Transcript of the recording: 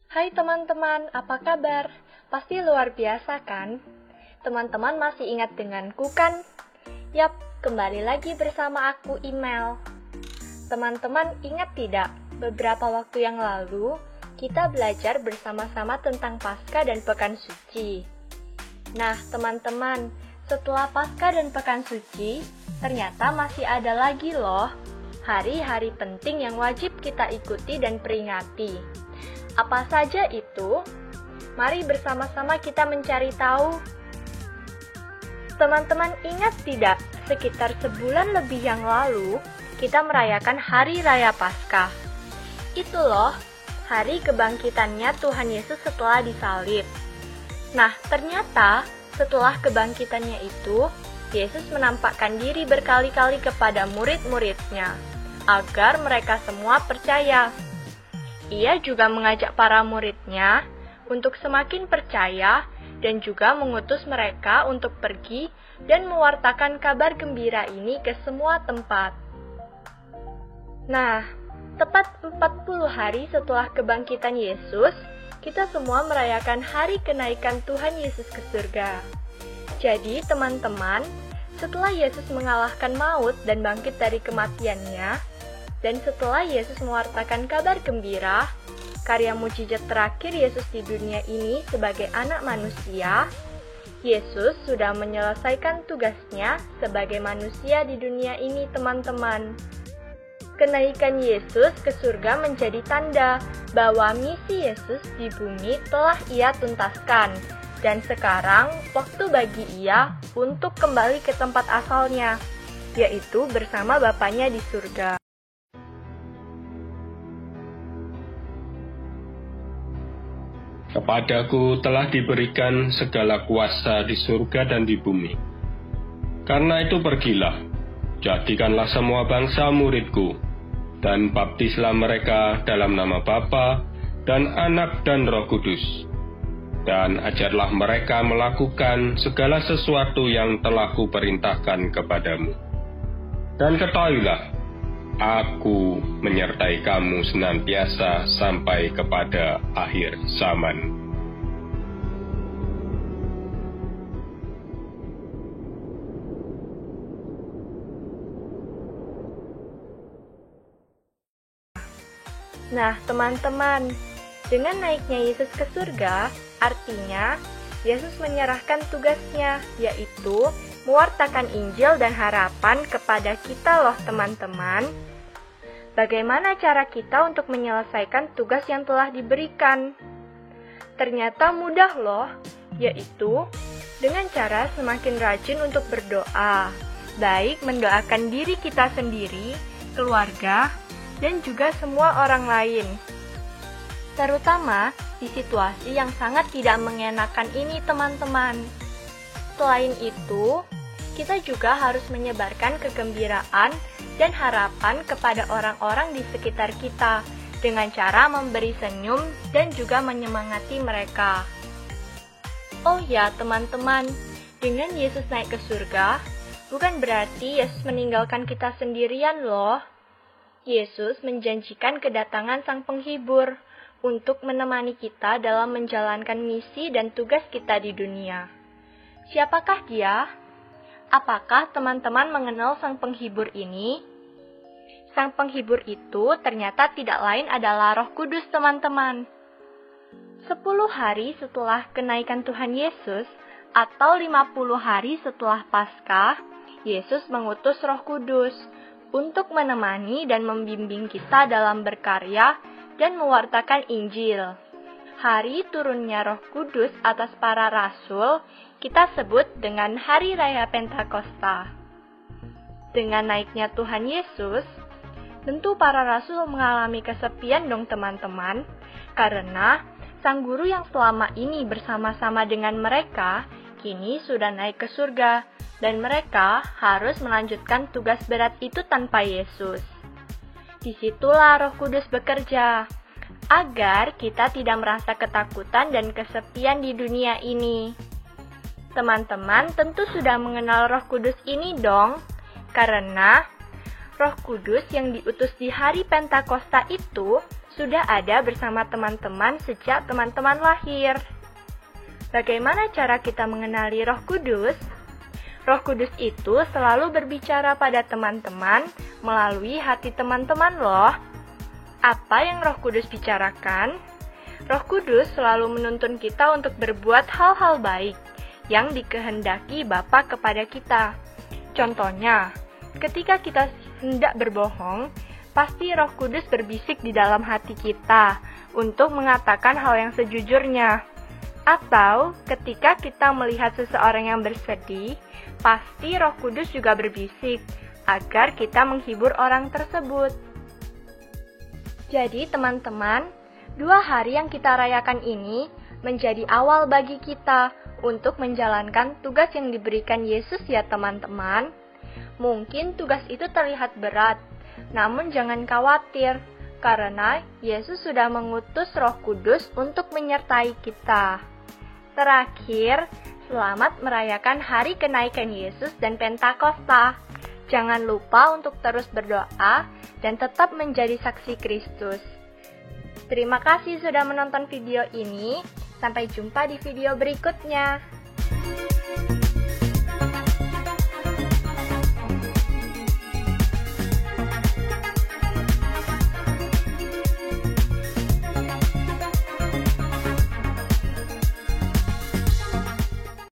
Hai teman-teman, apa kabar? Pasti luar biasa kan? Teman-teman masih ingat denganku kan? Yap, kembali lagi bersama aku Email. Teman-teman ingat tidak? Beberapa waktu yang lalu, kita belajar bersama-sama tentang Paskah dan Pekan Suci. Nah, teman-teman, setelah Paskah dan Pekan Suci, ternyata masih ada lagi loh hari-hari penting yang wajib kita ikuti dan peringati. Apa saja itu? Mari bersama-sama kita mencari tahu. Teman-teman ingat tidak, sekitar sebulan lebih yang lalu, kita merayakan Hari Raya Paskah. Itu loh, hari kebangkitannya Tuhan Yesus setelah disalib. Nah, ternyata setelah kebangkitannya itu, Yesus menampakkan diri berkali-kali kepada murid-muridnya, agar mereka semua percaya. Ia juga mengajak para muridnya untuk semakin percaya dan juga mengutus mereka untuk pergi dan mewartakan kabar gembira ini ke semua tempat. Nah, tepat 40 hari setelah kebangkitan Yesus, kita semua merayakan hari kenaikan Tuhan Yesus ke surga. Jadi, teman-teman, setelah Yesus mengalahkan maut dan bangkit dari kematiannya, dan setelah Yesus mewartakan kabar gembira, karya mujizat terakhir Yesus di dunia ini sebagai anak manusia, Yesus sudah menyelesaikan tugasnya sebagai manusia di dunia ini, teman-teman. Kenaikan Yesus ke surga menjadi tanda bahwa misi Yesus di bumi telah Ia tuntaskan, dan sekarang waktu bagi Ia untuk kembali ke tempat asalnya, yaitu bersama Bapanya di surga. Kepadaku telah diberikan segala kuasa di surga dan di bumi. Karena itu pergilah, jadikanlah semua bangsa muridku, dan baptislah mereka dalam nama Bapa dan Anak dan Roh Kudus. Dan ajarlah mereka melakukan segala sesuatu yang telah kuperintahkan kepadamu. Dan ketahuilah, Aku menyertai kamu senantiasa sampai kepada akhir zaman. Nah, teman-teman, dengan naiknya Yesus ke surga, artinya Yesus menyerahkan tugasnya, yaitu mewartakan Injil dan harapan kepada kita loh, teman-teman. Bagaimana cara kita untuk menyelesaikan tugas yang telah diberikan? Ternyata mudah loh, yaitu dengan cara semakin rajin untuk berdoa, baik mendoakan diri kita sendiri, keluarga, dan juga semua orang lain. Terutama di situasi yang sangat tidak mengenakan ini, teman-teman. Selain itu, kita juga harus menyebarkan kegembiraan dan harapan kepada orang-orang di sekitar kita dengan cara memberi senyum dan juga menyemangati mereka. Oh ya, teman-teman, dengan Yesus naik ke surga, bukan berarti Yesus meninggalkan kita sendirian loh. Yesus menjanjikan kedatangan Sang Penghibur untuk menemani kita dalam menjalankan misi dan tugas kita di dunia. Siapakah Dia? Apakah teman-teman mengenal Sang Penghibur ini? Sang Penghibur itu ternyata tidak lain adalah Roh Kudus, teman-teman. 10 hari setelah kenaikan Tuhan Yesus, atau 50 hari setelah Paskah, Yesus mengutus Roh Kudus untuk menemani dan membimbing kita dalam berkarya dan mewartakan Injil. Hari turunnya Roh Kudus atas para rasul kita sebut dengan Hari Raya Pentakosta. Dengan naiknya Tuhan Yesus, tentu para rasul mengalami kesepian dong, teman-teman, karena Sang Guru yang selama ini bersama-sama dengan mereka kini sudah naik ke surga, dan mereka harus melanjutkan tugas berat itu tanpa Yesus. Disitulah Roh Kudus bekerja, agar kita tidak merasa ketakutan dan kesepian di dunia ini. Teman-teman tentu sudah mengenal Roh Kudus ini dong, karena Roh Kudus yang diutus di hari Pentakosta itu sudah ada bersama teman-teman sejak teman-teman lahir. Bagaimana cara kita mengenali Roh Kudus? Roh Kudus itu selalu berbicara pada teman-teman melalui hati teman-teman loh. Apa yang Roh Kudus bicarakan? Roh Kudus selalu menuntun kita untuk berbuat hal-hal baik yang dikehendaki Bapa kepada kita. Contohnya, ketika kita hendak berbohong, pasti Roh Kudus berbisik di dalam hati kita untuk mengatakan hal yang sejujurnya. Atau ketika kita melihat seseorang yang bersedih, pasti Roh Kudus juga berbisik agar kita menghibur orang tersebut. Jadi teman-teman, 2 hari yang kita rayakan ini menjadi awal bagi kita untuk menjalankan tugas yang diberikan Yesus ya teman-teman. Mungkin tugas itu terlihat berat, namun jangan khawatir, karena Yesus sudah mengutus Roh Kudus untuk menyertai kita. Terakhir, selamat merayakan hari kenaikan Yesus dan Pentakosta. Jangan lupa untuk terus berdoa dan tetap menjadi saksi Kristus. Terima kasih sudah menonton video ini. Sampai jumpa di video berikutnya.